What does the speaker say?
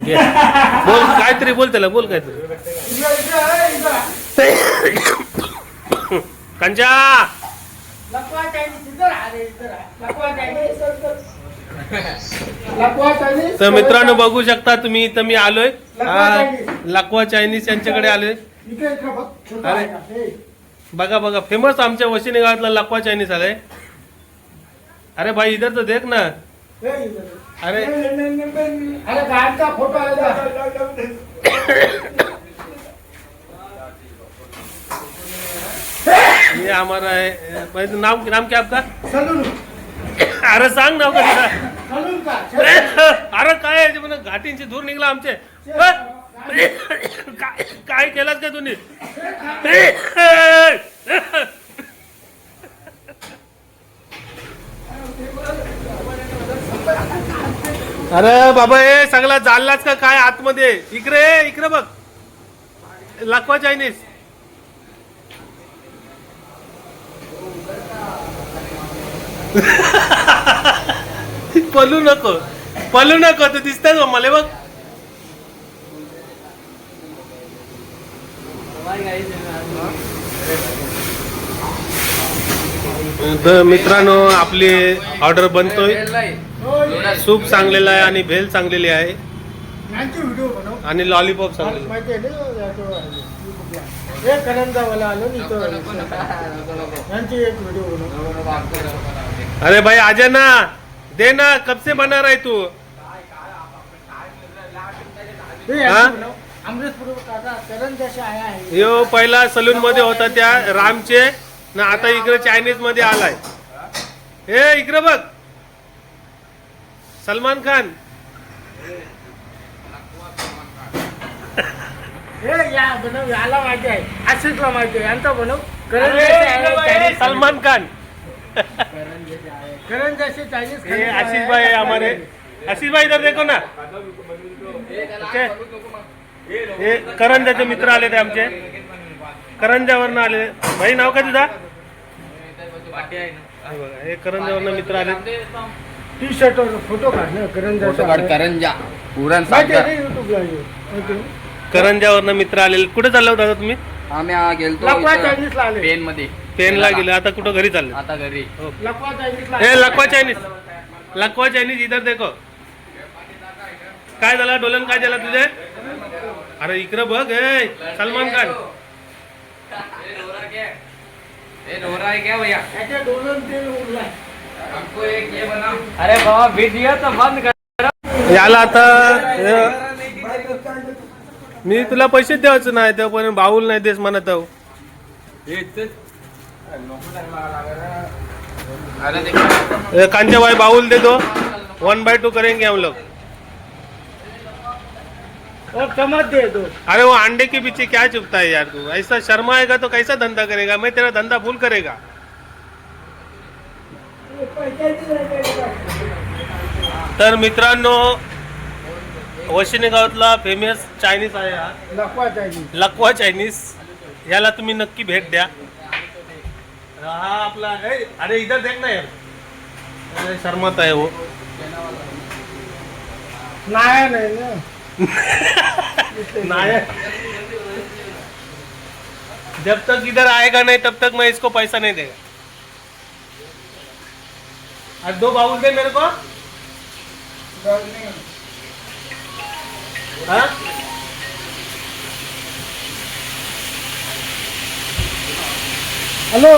बोल काहीतरी बोल त्याला बोल काहीतरी कंचा तर मित्रांनो बघू शकता तुम्ही इथं मी आलोय लकवा चायनीज यांच्याकडे आलोय. अरे बघा बघा फेमस आमच्या वशिनी गावातला लकवा चायनीज आलाय. अरे भाई इधर तो देख ना. अरे का फोटो ये हमारा है. नाम नाम क्या आपका. सलून. अरे सांग नाव का. सलून का. अरे काय म्हणजे घाटींची धूर निघला आमचे. काय केलास का तुम्ही. अरे बाबा हे सगळा जाळलाच का काय आतमध्ये. इकडे इकडे बघ लकवा चायनीज. पलू नको तू दिसतंय मला बघ. तर मित्रांनो आपली ऑर्डर बनतोय. सूप चांगलेला आहे आणि भेल चांगलेली आहे आणि लॉलीपॉप चांगले. अरे भाई आजा ना दे ना. कब से बना रहा है तू. यो पहिला सलून मध्ये होता त्या रामचे ना आता इकडे चायनीज मध्ये आलाय. हे इकडे बघ सलमान खान. याला माहिती आहे आशिषला माहिती आहे यांचा बनव सलमान खान. करण जैसे चाइनीज. ये आशीष भाई है हमारे. आशीष भाई इधर देखो ना. हे करंजाचे मित्र आले ते आमचे. करंजावरनं आले. भाई नाव काय तुझा. हे करंजावरनं मित्र आले. टी शर्ट वर फोटो काढ ना. करंजा पुरण करंजावरनं मित्र आलेले. कुठे चालला होता दादा तुम्ही. आम्ही गेलतो पेन मध्ये. पेनला गेले. आता कुठं घरी चालले. आता घरी. हे लकवा चायनीज इधर देखो. काय झाला डोलन काय झाला तुझे. अरे इकडे बघ हे सलमान खान. क्या भैया. अरे बाबा वीडियो तो बंद कर. याला आता मी तुला पैसे द्यायचं नाही तेव्हा पण बाऊल नाही देस म्हणत आहो. कांचा भाई बाउल दे दो. 1/2 करेंगे हम लोग. और चम्मच दे दो. अरे वो अंडे के पीछे क्या चुपता है यार तू. ऐसा शर्माएगा तो कैसा धंधा करेगा. मैं तेरा धंधा भूल करेगा. तर मित्रांनो वशिनी गावातला फेमस चायनीज आहे हा लकवा चायनीज. याला तुम्ही नक्की भेट द्या. हा आपला अरे इधर देख ना यार. शर्मात आहे वो. नाही जब तक इधर आएगा नहीं तब तक मैं इसको पैसा नहीं देगा. आज 2 बाउल दे मेरे को. हाँ हेलो